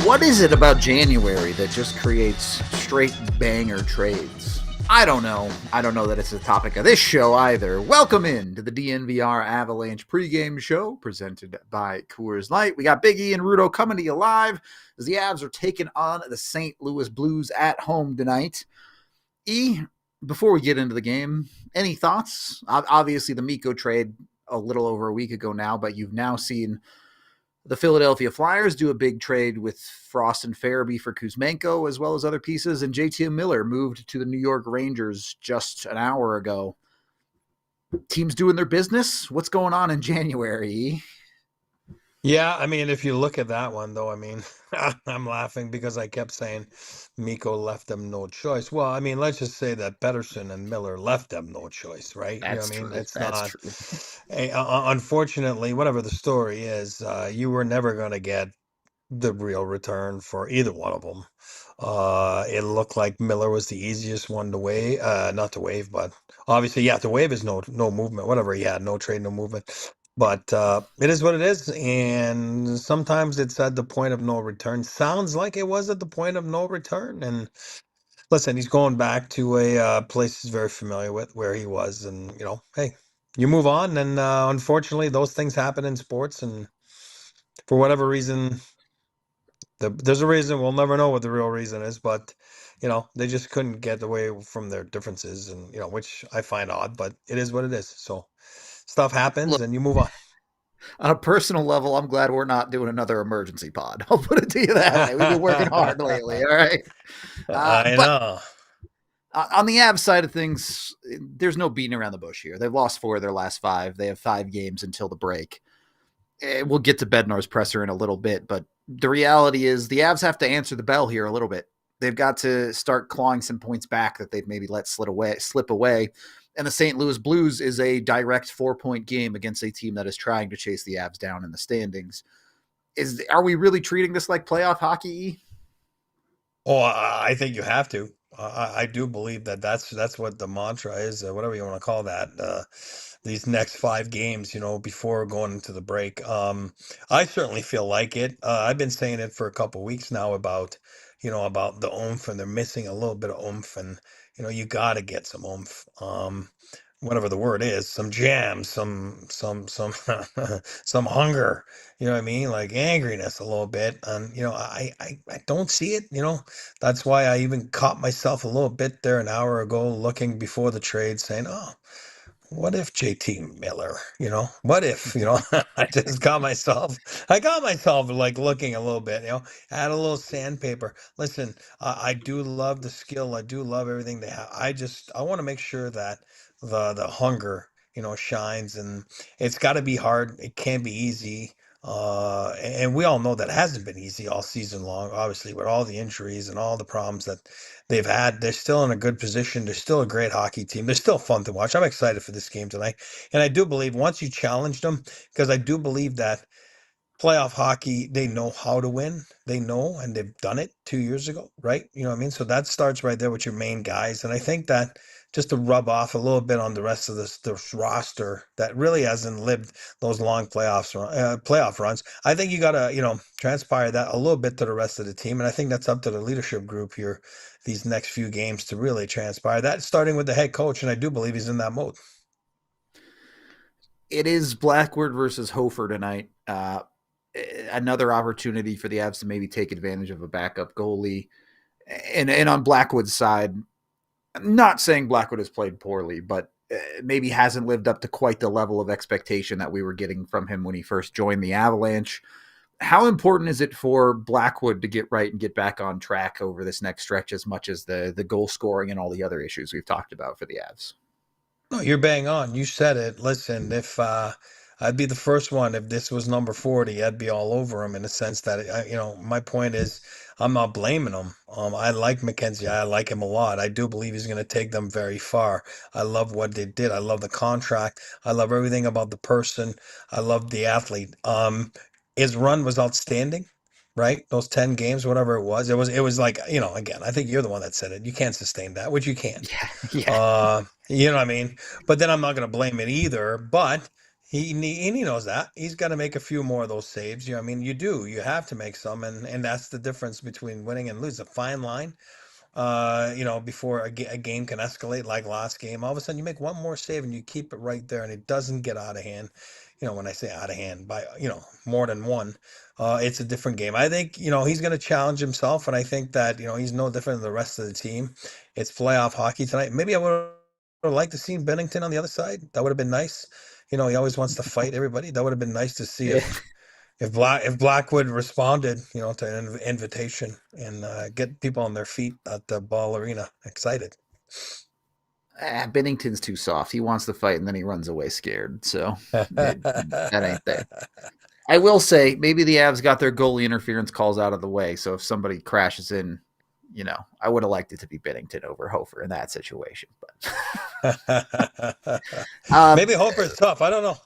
What is it about January that just creates straight banger trades? I don't know. I don't know that it's the topic of this show either. Welcome in to the DNVR Avalanche pregame show presented by Coors Light. We got Big E and Rudo coming to you live as the Avs are taking on the St. Louis Blues at home tonight. E, before we get into the game, any thoughts? Obviously, the Mikko trade a little over a week ago now, but you've now seen the Philadelphia Flyers do a big trade with Frost and Farabee for Kuzmenko, as well as other pieces, and JT Miller moved to the New York Rangers just an hour ago. Teams doing their business? What's going on in January? Yeah, I mean, if you look at that one, though, I mean, I'm laughing because I kept saying Mikko left them no choice. Well, I mean, let's just say that Pettersson and Miller left them no choice, right? That's I mean, true. it's That's not. true. Unfortunately, whatever the story is, you were never going to get the real return for either one of them. It looked like Miller was the easiest one to waive, not to waive, but obviously, yeah, to waive is no movement, whatever he had, no trade, no movement. But it is what it is, and sometimes it's at the point of no return. Sounds like it was at the point of no return. And listen, he's going back to a place he's very familiar with, where he was, and hey, you move on. And unfortunately, those things happen in sports, and for whatever reason, there's a reason. We'll never know what the real reason is, but they just couldn't get away from their differences, and which I find odd, but it is what it is. So stuff happens, Look, and you move on. on a personal level, I'm glad we're not doing another emergency pod. I'll put it to you that way. We've been working hard lately, all right? I know. On the Avs side of things, there's no beating around the bush here. They've lost 4 of their last 5. They have 5 games until the break. We'll get to Bednar's presser in a little bit, but the reality is the Avs have to answer the bell here a little bit. They've got to start clawing some points back that they've maybe let slip away. And the St. Louis Blues is a direct 4-point game against a team that is trying to chase the Avs down in the standings. Are we really treating this like playoff hockey? Oh, I think you have to. I do believe that's what the mantra is, whatever you want to call that. These next 5 games, before going into the break. I certainly feel like it. I've been saying it for a couple weeks now about the oomph, and they're missing a little bit of oomph, and you got to get some oomph. Whatever the word is, some jam, some some hunger, what I mean, like angriness a little bit. And I don't see it. That's why I even caught myself a little bit there an hour ago, looking before the trade, saying, oh, what if JT Miller, what if, I got myself like looking a little bit, add a little sandpaper. Listen, I do love the skill. I do love everything they have. I want to make sure that the hunger, shines, and it's got to be hard. It can't be easy. And we all know that hasn't been easy all season long, obviously, with all the injuries and all the problems that they've had. They're still in a good position. They're still a great hockey team. They're still fun to watch. I'm excited for this game tonight. And I do believe once you challenge them, because I do believe that playoff hockey, they know how to win. They know, and they've done it 2 years ago, right? You know what I mean? So that starts right there with your main guys. And I think that just to rub off a little bit on the rest of this roster that really hasn't lived those long playoff runs, I think you got to, transpire that a little bit to the rest of the team. And I think that's up to the leadership group here these next few games to really transpire that, starting with the head coach. And I do believe he's in that mode. It is Blackwood versus Hofer tonight. Another opportunity for the Avs to maybe take advantage of a backup goalie. And on Blackwood's side, I'm not saying Blackwood has played poorly, but maybe hasn't lived up to quite the level of expectation that we were getting from him when he first joined the Avalanche. How important is it for Blackwood to get right and get back on track over this next stretch, as much as the goal scoring and all the other issues we've talked about for the Avs? No, you're bang on. You said it. Listen, if I'd be the first one if this was number 40, I'd be all over him in the sense that my point is I'm not blaming him. I like Mackenzie. I like him a lot. I do believe he's going to take them very far. I love what they did. I love the contract. I love everything about the person. I love the athlete. His run was outstanding. Right? Those 10 games, whatever it was. It was like, again, I think you're the one that said it. You can't sustain that, which you can't. Yeah, yeah. You know what I mean? But then I'm not going to blame it either. But he knows that he's got to make a few more of those saves. I mean, you have to make some, and that's the difference between winning and losing. A fine line. Before a game can escalate like last game, all of a sudden you make one more save and you keep it right there, and it doesn't get out of hand. When I say out of hand by more than one, it's a different game. I think he's going to challenge himself, and I think that he's no different than the rest of the team. It's playoff hockey tonight. Maybe I would have liked to see Bennington on the other side. That would have been nice. He always wants to fight everybody. That would have been nice to see if Blackwood responded, to an invitation and get people on their feet at the Ball Arena excited. Bennington's too soft. He wants to fight and then he runs away scared. So that ain't there. I will say maybe the Avs got their goalie interference calls out of the way. So if somebody crashes in, I would have liked it to be Bennington over Hofer in that situation. But maybe Hofer's tough. I don't know.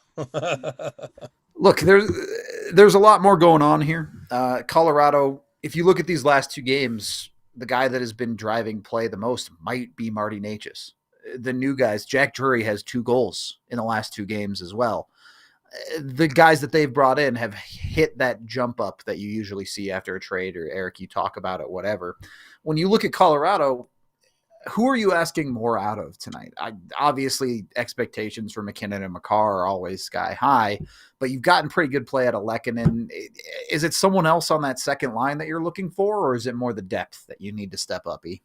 Look, there's a lot more going on here. Colorado, if you look at these last two games, the guy that has been driving play the most might be Marty Necas. The new guys, Jack Drury has 2 goals in the last 2 games as well. The guys that they've brought in have hit that jump up that you usually see after a trade, or Eric, you talk about it, whatever. When you look at Colorado, who are you asking more out of tonight? Obviously, expectations for MacKinnon and Makar are always sky high, but you've gotten pretty good play out of Lehkonen. Is it someone else on that second line that you're looking for, or is it more the depth that you need to step up, E?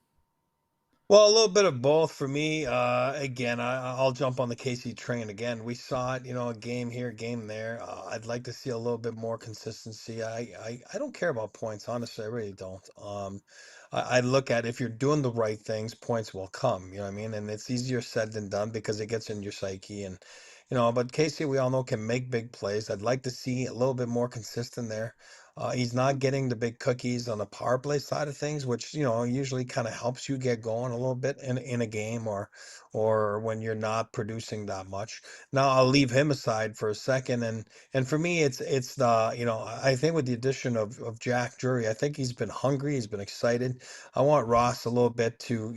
Well, a little bit of both for me. Again, I'll jump on the KC train again. We saw it, a game here, game there. I'd like to see a little bit more consistency. I don't care about points, honestly. I really don't. I look at if you're doing the right things, points will come. You know what I mean? And it's easier said than done because it gets in your psyche. And but Casey, we all know can make big plays. I'd like to see a little bit more consistent there. He's not getting the big cookies on the power play side of things, which usually kind of helps you get going a little bit in a game or when you're not producing that much. Now I'll leave him aside for a second, and for me it's the I think with the addition of Jack Drury, I think he's been hungry, he's been excited. I want Ross a little bit to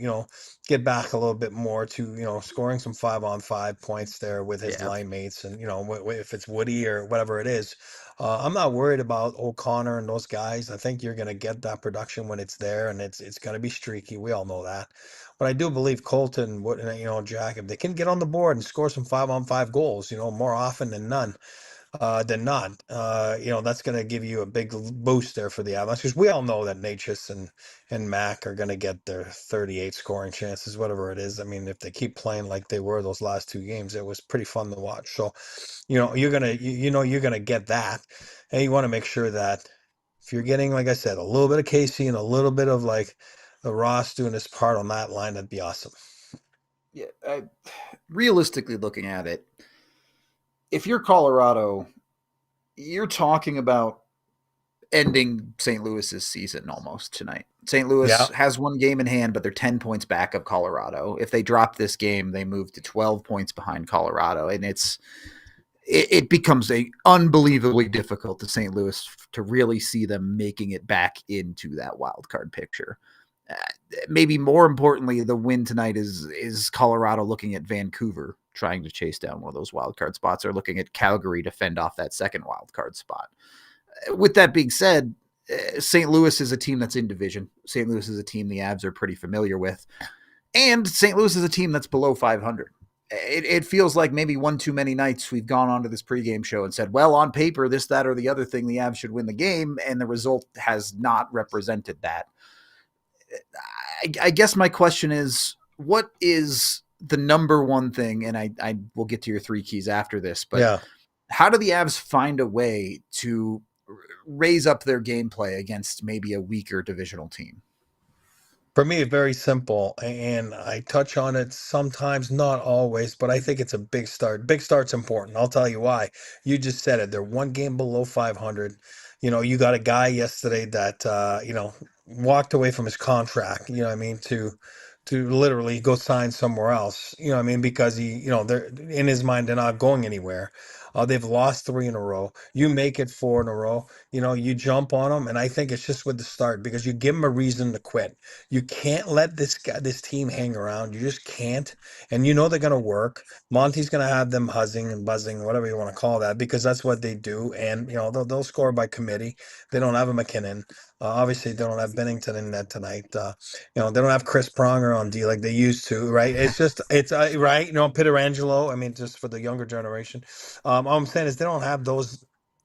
get back a little bit more to scoring some 5-on-5 points there with his Yeah. line mates, and if it's Woody or whatever it is. I'm not worried about O'Connor and those guys. I think you're going to get that production when it's there, and it's going to be streaky. We all know that. But I do believe Colton, Jack, if they can get on the board and score some 5-on-5 goals, more often than not, that's going to give you a big boost there for the Avalanche, because we all know that Natchez and Mac are going to get their 38 scoring chances, whatever it is. I mean, if they keep playing like they were those last 2 games, it was pretty fun to watch. So, you're gonna get that, and you want to make sure that if you're getting, like I said, a little bit of Casey and a little bit of like the Ross doing his part on that line, that'd be awesome. Yeah. Realistically looking at it, if you're Colorado, you're talking about ending St. Louis's season almost tonight. St. Louis Yeah. has 1 game in hand, but they're 10 points back of Colorado. If they drop this game, they move to 12 points behind Colorado, and it becomes a unbelievably difficult to St. Louis to really see them making it back into that wild card picture. Maybe more importantly, the win tonight is Colorado looking at Vancouver trying to chase down one of those wild card spots, or looking at Calgary to fend off that second wild card spot. With that being said, St. Louis is a team that's in division. St. Louis is a team the Avs are pretty familiar with. And St. Louis is a team that's below 500. It feels like maybe one too many nights we've gone onto this pregame show and said, well, on paper, this, that, or the other thing, the Avs should win the game, and the result has not represented that. I guess my question is, what is the number one thing, and I will get to your 3 keys after this, but how do the Avs find a way to raise up their gameplay against maybe a weaker divisional team? For me, very simple, and I touch on it sometimes, not always, but I think it's a big start. Big start's important. I'll tell you why. You just said it. They're one game below 500. You got a guy yesterday that walked away from his contract, you know what I mean, to literally go sign somewhere else. You know what I mean? Because they're in his mind, they're not going anywhere. They've lost three in a row. You make it four in a row. You jump on them, and I think it's just with the start because you give them a reason to quit. You can't let this team hang around. You just can't. And they're going to work. Monty's going to have them huzzing and buzzing, whatever you want to call that, because that's what they do. And they'll score by committee. They don't have a McKinnon. Obviously, they don't have Bennington in net tonight. They don't have Chris Pronger on D like they used to, right? It's right. Pietrangelo. I mean, just for the younger generation. All I'm saying is they don't have those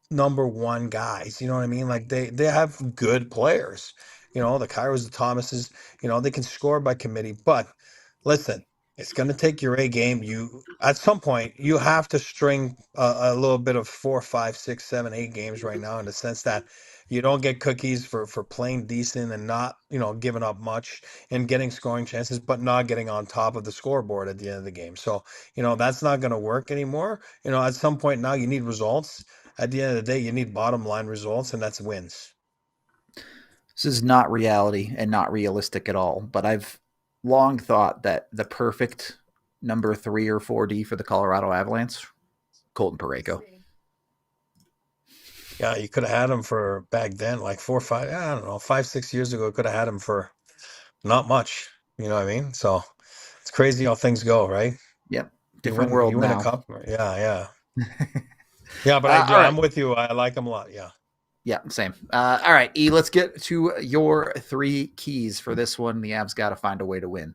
number one guys. You know what I mean? Like they have good players. The Kairos, the Thomases. They can score by committee. But listen, it's going to take your A game. You at some point you have to string a little bit of 4, 5, 6, 7, 8 games right now in the sense that you don't get cookies for playing decent and not giving up much and getting scoring chances, but not getting on top of the scoreboard at the end of the game. So that's not going to work anymore. At some point now you need results. At the end of the day, you need bottom line results, and that's wins. This is not reality and not realistic at all, but I've long thought that the perfect number 3 or 4D for the Colorado Avalanche, Colton Parayko. Yeah, you could have had him for back then, like 4 or 5, I don't know, 5, 6 years ago, could have had him for not much. You know what I mean? So it's crazy how things go, right? Yep. You Different win, world you win a now. cup. Yeah, yeah. Yeah, but All I'm right. with you. I like him a lot. Yeah. Yeah, same. All right, E, let's get to your 3 keys for this one. The Avs got to find a way to win.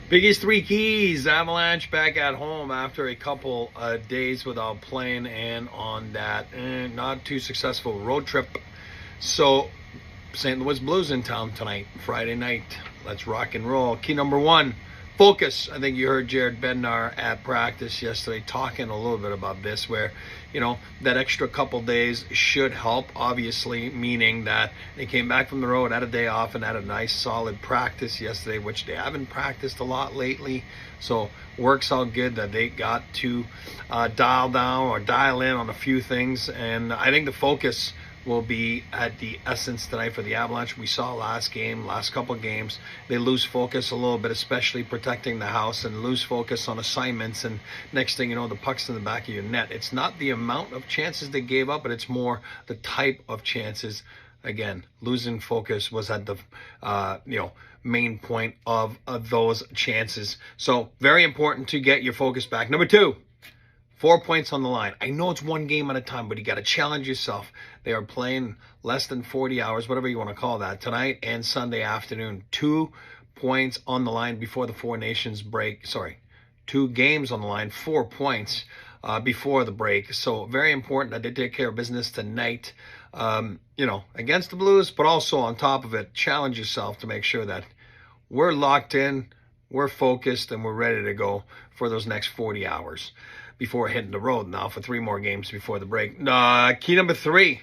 Biggest 3 keys. Avalanche back at home after a couple days without playing and on that not too successful road trip. So St. Louis Blues in town tonight, Friday night. Let's rock and roll. Key number 1, focus. I think you heard Jared Bednar at practice yesterday talking a little bit about this, where that extra couple days should help, obviously, meaning that they came back from the road, had a day off, and had a nice solid practice yesterday, which they haven't practiced a lot lately. So works out good that they got to dial down or dial in on a few things. And I think the focus will be at the essence tonight for the Avalanche. We saw last couple of games, they lose focus a little bit, especially protecting the house, and lose focus on assignments, and next thing you know, the puck's in the back of your net. It's not the amount of chances they gave up, but it's more the type of chances. Again, losing focus was at the main point of those chances. So very important to get your focus back. Number 2, 4 points on the line. I know it's one game at a time, but you got to challenge yourself. They are playing less than 40 hours, whatever you want to call that, tonight and Sunday afternoon. 2 points on the line before the Four Nations break. Sorry, 2 games on the line, 4 points before the break. So very important that they take care of business tonight, against the Blues, but also on top of it, challenge yourself to make sure that we're locked in, we're focused, and we're ready to go for those next 40 hours before hitting the road now for 3 more games before the break. Key number 3,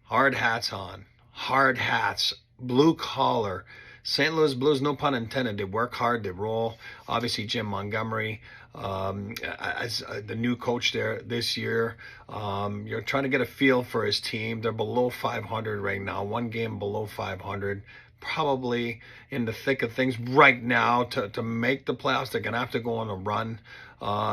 hard hats on. Hard hats, blue collar. St. Louis Blues, no pun intended. They work hard, they roll. Obviously, Jim Montgomery, as the new coach there this year, you're trying to get a feel for his team. They're below 500 right now, 1 game below 500. Probably in the thick of things right now to make the playoffs. They're going to have to go on a run.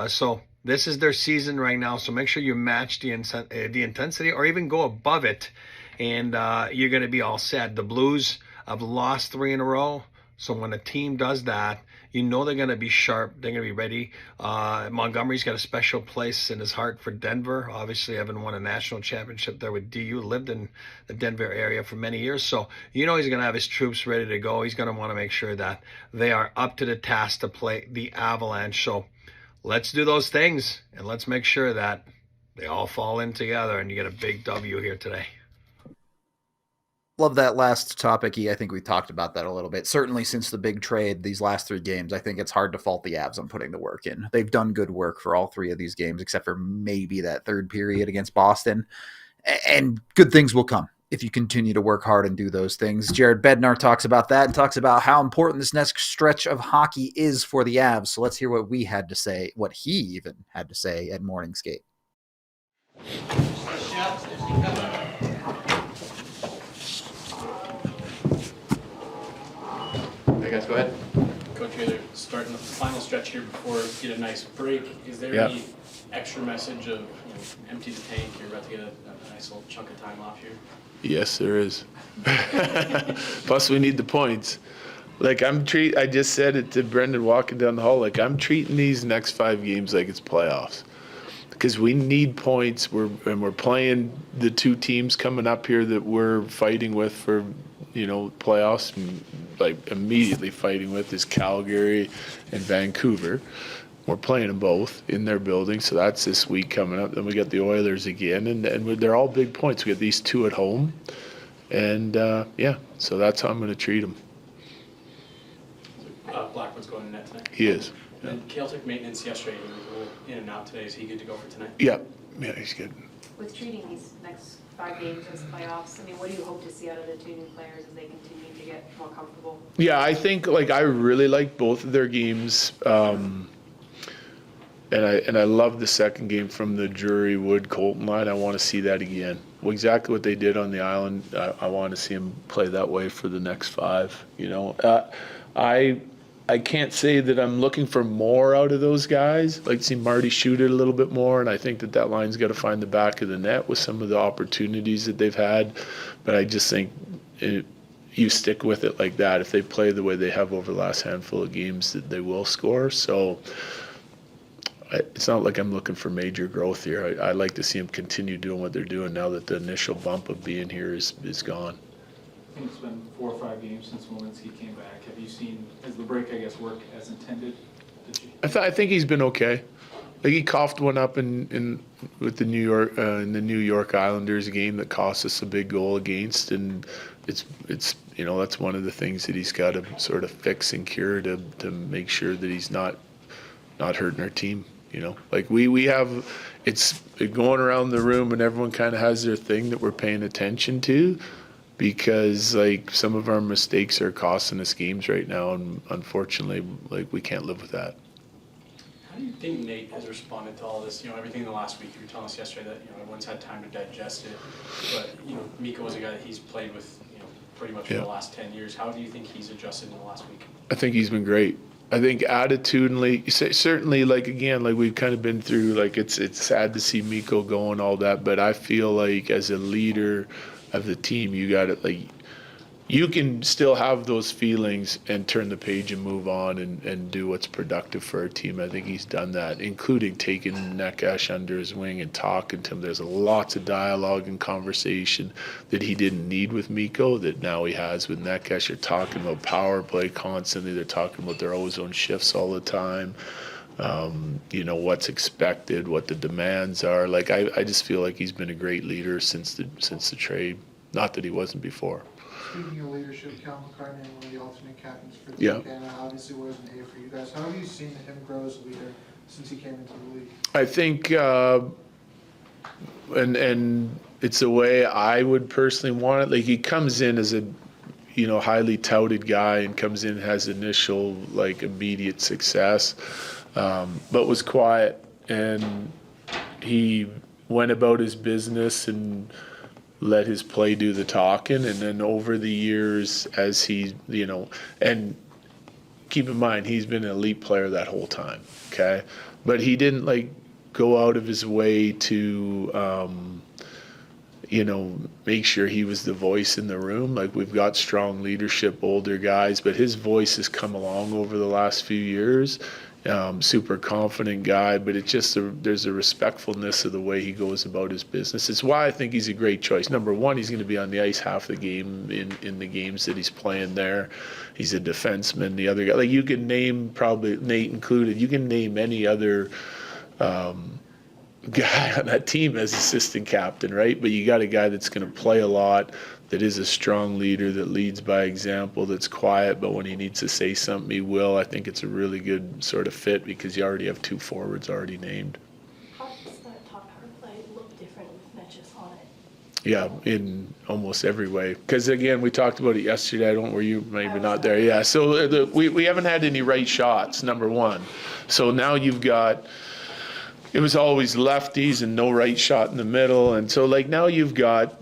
So this is their season right now. So make sure you match the intensity or even go above it, and you're going to be all set. The Blues have lost 3 in a row. So when a team does that, they're going to be sharp. They're going to be ready. Montgomery's got a special place in his heart for Denver. Obviously, having won a national championship there with DU, lived in the Denver area for many years. So he's going to have his troops ready to go. He's going to want to make sure that they are up to the task to play the Avalanche. So let's do those things, and let's make sure that they all fall in together and you get a big W here today. Love that last topic, E. I think we talked about that a little bit. Certainly since the big trade, these last 3 games, I think it's hard to fault the Avs on putting the work in. They've done good work for all 3 of these games, except for maybe that third period against Boston. And good things will come. if you continue to work hard and do those things. Jared Bednar talks about that and talks about how important this next stretch of hockey is for the Avs. So let's hear what we had to say, what he even had to say at morning skate. Hey guys, go ahead. Coach, you're starting the final stretch here before you get a nice break. Is there any extra message of empty the tank, you're about to get a nice little chunk of time off here? Yes, there is. Plus, we need the points. Like I just said it to Brendan walking down the hall. Like I'm treating these next 5 games like it's playoffs, because we need points. We're playing the 2 teams coming up here that we're fighting with for playoffs. Like immediately fighting with is Calgary and Vancouver. We're playing them both in their building, so that's this week coming up. Then we got the Oilers again, and they're all big points. We got these 2 at home, and so that's how I'm going to treat them. Blackwood's going in net tonight? He is. Yeah. And Kale took maintenance yesterday. He was a little in and out today. Is he good to go for tonight? Yeah, he's good. With treating these next 5 games as playoffs, I mean, what do you hope to see out of the 2 new players as they continue to get more comfortable? Yeah, I think I really like both of their games. And I love the second game from the Drury Wood Colton line. I want to see that again. Well, exactly what they did on the island. I want to see them play that way for the next 5. I can't say that I'm looking for more out of those guys. I'd like to see Marty shoot it a little bit more, and I think that line's got to find the back of the net with some of the opportunities that they've had. But I just think you stick with it like that. If they play the way they have over the last handful of games, that they will score. So it's not like I'm looking for major growth here. I like to see them continue doing what they're doing now that the initial bump of being here is gone. I think it's been 4 or 5 games since Walensky came back. Have you seen, has the break, I guess, work as intended? I think he's been okay. Like he coughed one up with the New York Islanders game that cost us a big goal against, and it's that's one of the things that he's got to sort of fix and cure to make sure that he's not hurting our team. Like we have, it's going around the room and everyone kind of has their thing that we're paying attention to, because like some of our mistakes are costing us games right now, and unfortunately, like we can't live with that. How do you think Nate has responded to all this? Everything in the last week. You were telling us yesterday that everyone's had time to digest it, but Mikko was a guy that he's played with pretty much for the last 10 years. How do you think he's adjusted in the last week? I think he's been great. I think attitudinally, certainly, like we've kind of been through, like it's sad to see Mikko go and all that, but I feel like as a leader of the team, you got it. Like you can still have those feelings and turn the page and move on and do what's productive for our team. I think he's done that, including taking Nekash under his wing and talking to him. There's lots of dialogue and conversation that he didn't need with Mikko that now he has with Nekash. You're talking about power play constantly. They're talking about their ozone shifts all the time. What's expected, what the demands are. Like I just feel like he's been a great leader since the trade. Not that he wasn't before. Speaking of leadership, Cal McCartney, one of the alternate captains for Team Canada, obviously was an A for you guys. How have you seen him grow as a leader since he came into the league? I think, and it's the way I would personally want it. Like he comes in as a, highly touted guy and comes in and has initial, like immediate success, but was quiet, and he went about his business and let his play do the talking. And then over the years, as he, and keep in mind, he's been an elite player that whole time, okay? But he didn't go out of his way to, make sure he was the voice in the room. Like we've got strong leadership, older guys, but his voice has come along over the last few years. Super confident guy, but it's just there's a respectfulness of the way he goes about his business. It's why I think he's a great choice. Number one, he's going to be on the ice half the game in the games that he's playing there. He's a defenseman. The other guy, like you can name, probably Nate included, you can name any other guy on that team as assistant captain, right? But you got a guy that's going to play a lot, that is a strong leader, that leads by example, that's quiet, but when he needs to say something, he will. I think it's a really good sort of fit because you already have 2 forwards already named. How does that top power play look different with Metchis on it? Yeah, in almost every way. Because again, we talked about it yesterday. Were you maybe not there? Yeah. So we haven't had any right shots, number one. So now you've got, it was always lefties and no right shot in the middle. And so like now you've got,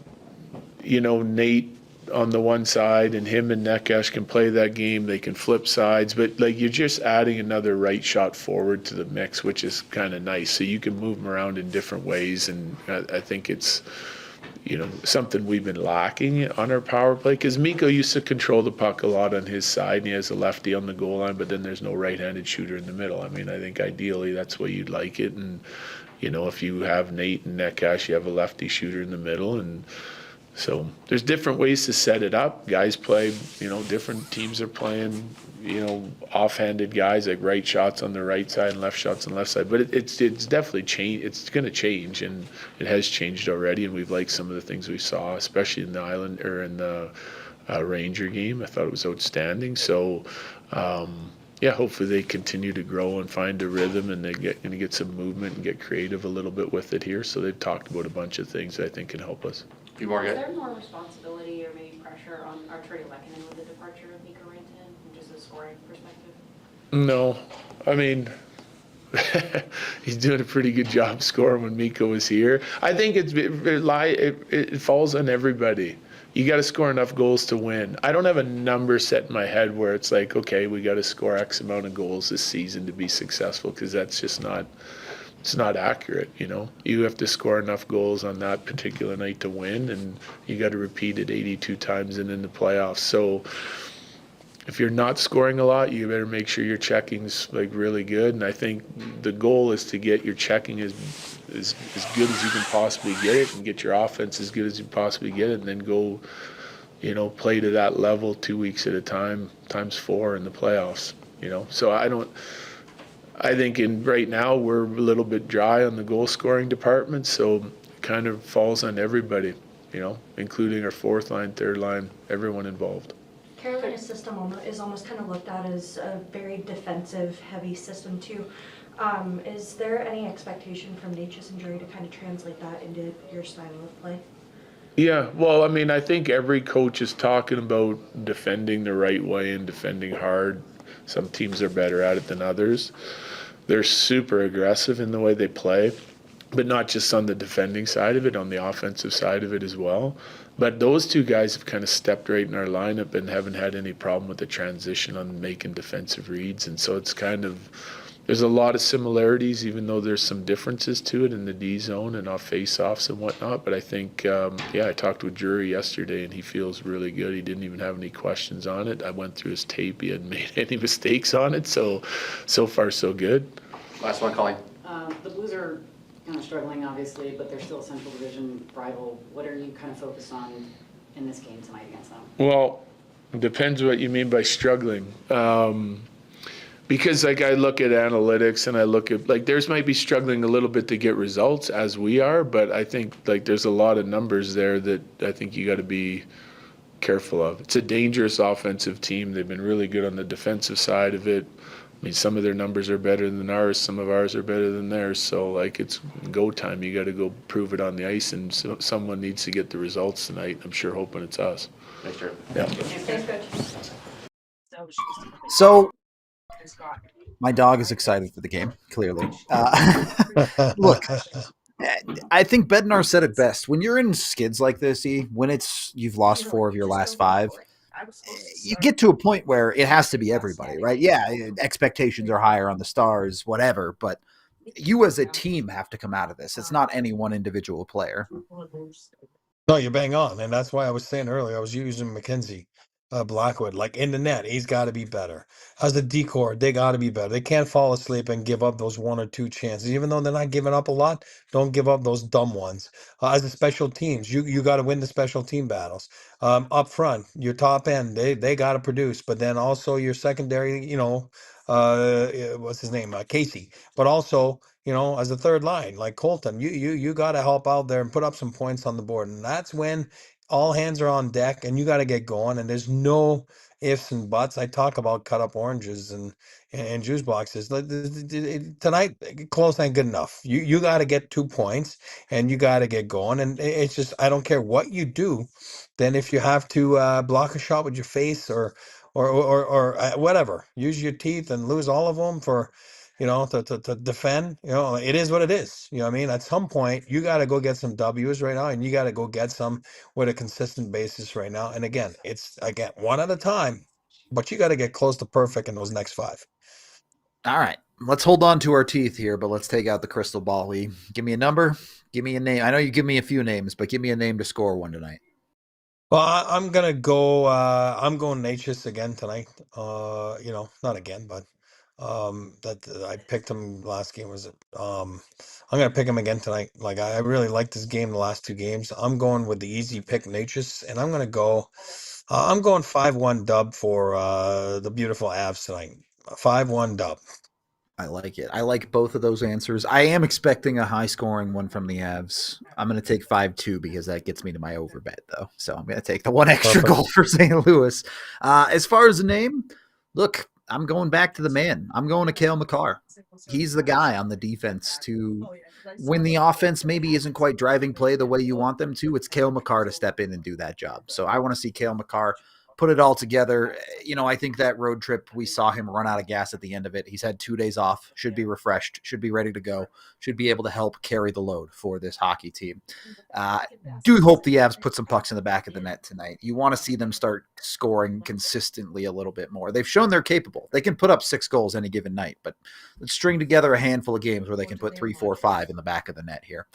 Nate on the one side, and him and Nekesh can play that game. They can flip sides, but like you're just adding another right shot forward to the mix, which is kind of nice. So you can move them around in different ways, and I think it's something we've been lacking on our power play, because Mikko used to control the puck a lot on his side, and he has a lefty on the goal line, but then there's no right-handed shooter in the middle. I mean, I think ideally that's where you'd like it, and if you have Nate and Nekesh, you have a lefty shooter in the middle, and so there's different ways to set it up. Guys play, different teams are playing, offhanded guys, like right shots on the right side and left shots on the left side. But it's definitely changed. It's going to change, and it has changed already. And we've liked some of the things we saw, especially in the Island or in the Ranger game. I thought it was outstanding. So, hopefully they continue to grow and find a rhythm, and they're going to get some movement and get creative a little bit with it here. So they've talked about a bunch of things that I think can help us. Is there more responsibility or maybe pressure on Arturi Lehkonen with the departure of Mikko Rantanen from just a scoring perspective? No, I mean, he's doing a pretty good job scoring when Mikko was here. I think it falls on everybody. You got to score enough goals to win. I don't have a number set in my head where it's like, okay, we got to score X amount of goals this season to be successful, because that's just not. It's not accurate, You have to score enough goals on that particular night to win, and you got to repeat it 82 times and in the playoffs. So if you're not scoring a lot, you better make sure your checking's like really good. And I think the goal is to get your checking as good as you can possibly get it, and get your offense as good as you possibly get it, and then go, play to that level 2 weeks at a time, times 4 in the playoffs. So I think right now we're a little bit dry on the goal scoring department, so it kind of falls on everybody, including our fourth line, third line, everyone involved. Carolina's system is almost kind of looked at as a very defensive heavy system too. Is there any expectation from Nature's injury to kind of translate that into your style of play? Yeah, well, I mean, I think every coach is talking about defending the right way and defending hard. Some teams are better at it than others. They're super aggressive in the way they play, but not just on the defending side of it, on the offensive side of it as well. But those two guys have kind of stepped right in our lineup and haven't had any problem with the transition on making defensive reads. And so it's kind of, there's a lot of similarities, even though there's some differences to it in the D zone and off face-offs and whatnot. But I think, I talked with Drury yesterday, and he feels really good. He didn't even have any questions on it. I went through his tape. He hadn't made any mistakes on it. So far, so good. Last one, Colleen. The Blues are kind of struggling, obviously, but they're still a Central Division rival. What are you kind of focused on in this game tonight against them? Well, it depends what you mean by struggling. Because I look at analytics, and I look at theirs might be struggling a little bit to get results as we are, but I think there's a lot of numbers there that I think you got to be careful of. It's a dangerous offensive team. They've been really good on the defensive side of it. I mean, some of their numbers are better than ours. Some of ours are better than theirs. So it's go time. You got to go prove it on the ice, and so someone needs to get the results tonight. I'm sure hoping it's us. Thanks, Jared. Yeah. Thanks, Coach. So, my dog is excited for the game, clearly. Look, I think Bednar said it best. When you're in skids like this, when you've lost 4 of your last 5, you get to a point where it has to be everybody, right? Yeah, expectations are higher on the Stars, whatever, but you as a team have to come out of this. It's not any one individual player. No, you're bang on, and that's why I was saying earlier I was using McKenzie. Blackwood, in the net, he's got to be better. As a decor, they got to be better. They can't fall asleep and give up those 1 or 2 chances, even though they're not giving up a lot. Don't give up those dumb ones. As a special teams, you got to win the special team battles. Up front, your top end, they got to produce, but then also your secondary, what's his name, Casey, but also. As a third line, like Colton, you got to help out there and put up some points on the board. And that's when all hands are on deck, and you got to get going. And there's no ifs and buts. I talk about cut up oranges and juice boxes. Tonight, close ain't good enough. You got to get 2 points, and you got to get going. And it's just, I don't care what you do. Then if you have to block a shot with your face or whatever, use your teeth and lose all of them for, to defend, it is what it is. You know what I mean? At some point, you got to go get some W's right now, and you got to go get some with a consistent basis right now. And again, it's one at a time, but you got to get close to perfect in those next 5. All right. Let's hold on to our teeth here, but let's take out the crystal ball. Lee, give me a number. Give me a name. I know you give me a few names, but give me a name to score one tonight. Well, I'm gonna go. I'm going Natchez again tonight. Not again, but that I picked him last game. Was it? I'm gonna pick him again tonight. Like I really liked this game the last 2 games. I'm going with the easy pick Natchez, and I'm gonna go. I'm going 5-1 dub for the beautiful Avs tonight. 5-1 dub. I like it. I like both of those answers. I am expecting a high-scoring one from the Avs. I'm going to take 5-2 because that gets me to my over bet, though. So I'm going to take the one extra Perfect. goal for St. Louis. As far as the name, look, I'm going back to the man. I'm going to Cale Makar. He's the guy on the defense to when the offense maybe isn't quite driving play the way you want them to. It's Cale Makar to step in and do that job. So I want to see Cale Makar put it all together. I think that road trip, we saw him run out of gas at the end of it. He's had 2 days off, should be refreshed, should be ready to go, should be able to help carry the load for this hockey team. Do hope the Avs put some pucks in the back of the net tonight. You want to see them start scoring consistently a little bit more. They've shown they're capable. They can put up 6 goals any given night, but let's string together a handful of games where they can put 3, 4, 5 in the back of the net here.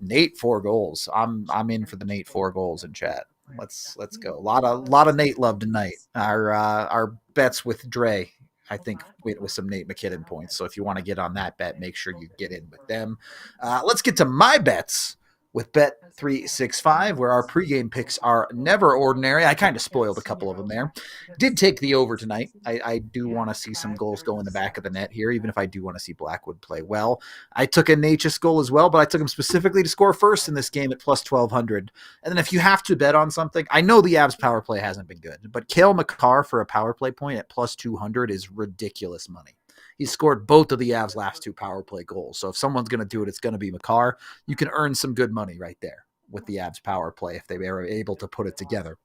Nate 4 goals. I'm in for the Nate 4 goals in chat. Let's go. A lot of Nate love tonight. Our bets with Dre, I think, with some Nate MacKinnon points. So if you want to get on that bet, make sure you get in with them. Let's get to my bets with Bet365, where our pregame picks are never ordinary. I kind of spoiled a couple of them there. Did take the over tonight. I do want to see some goals go in the back of the net here, even if I do want to see Blackwood play well. I took a Natchez goal as well, but I took him specifically to score first in this game at plus 1,200. And then if you have to bet on something, I know the Avs power play hasn't been good, but Cale Makar for a power play point at plus 200 is ridiculous money. He scored both of the Avs' last 2 power play goals. So if someone's going to do it, it's going to be Makar. You can earn some good money right there with the Avs power play if they are able to put it together.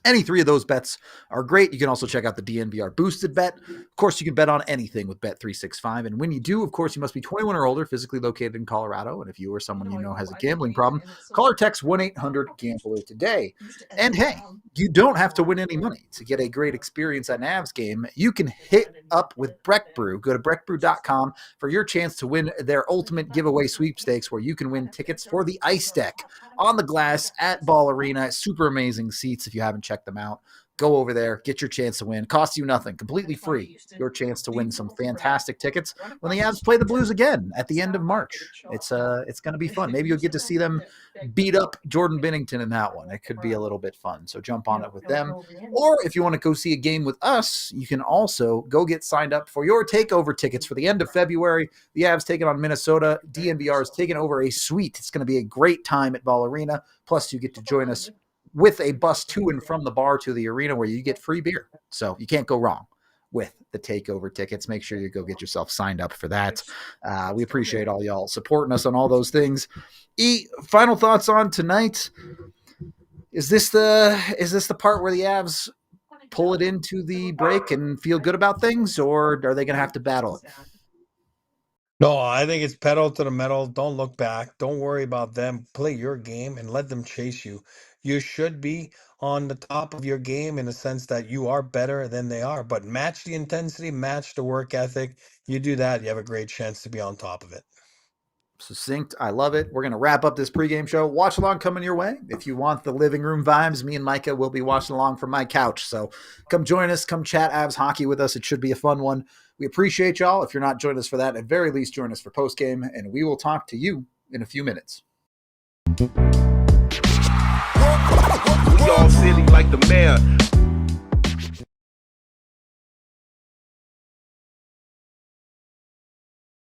Any 3 of those bets are great. You can also check out the DNVR boosted bet. Of course, you can bet on anything with Bet365. And when you do, of course, you must be 21 or older, physically located in Colorado. And if you or someone you know has a gambling problem, call or text 1-800-GAMBLER today. And hey, you don't have to win any money to get a great experience at an Avs game. You can hit up with Breck Brew. Go to breckbrew.com for your chance to win their ultimate giveaway sweepstakes, where you can win tickets for the ice deck on the glass at Ball Arena. Super amazing seats. If you haven't checked them out, go over there, get your chance to win. Costs you nothing, completely free. Your chance to win some fantastic tickets when the Avs play the Blues again at the end of March. It's going to be fun. Maybe you'll get to see them beat up Jordan Binnington in that one. It could be a little bit fun. So jump on it with them. Or if you want to go see a game with us, you can also go get signed up for your takeover tickets for the end of February. The Avs taking on Minnesota. DNVR is taking over a suite. It's going to be a great time at Ball Arena. Plus, you get to join us with a bus to and from the bar to the arena, where you get free beer. So you can't go wrong with the takeover tickets. Make sure you go get yourself signed up for that. We appreciate all y'all supporting us on all those things. Final thoughts on tonight. Is this the part where the Avs pull it into the break and feel good about things, or are they going to have to battle it? No, I think it's pedal to the metal. Don't look back. Don't worry about them. Play your game and let them chase you. You should be on the top of your game in the sense that you are better than they are, but match the intensity, match the work ethic. You do that, you have a great chance to be on top of it. Succinct. I love it. We're going to wrap up this pregame show. Watch along coming your way. If you want the living room vibes, me and Micah will be watching along from my couch. So come join us. Come chat Avs hockey with us. It should be a fun one. We appreciate y'all. If you're not joining us for that, at very least join us for postgame, and we will talk to you in a few minutes. We all silly like the mayor.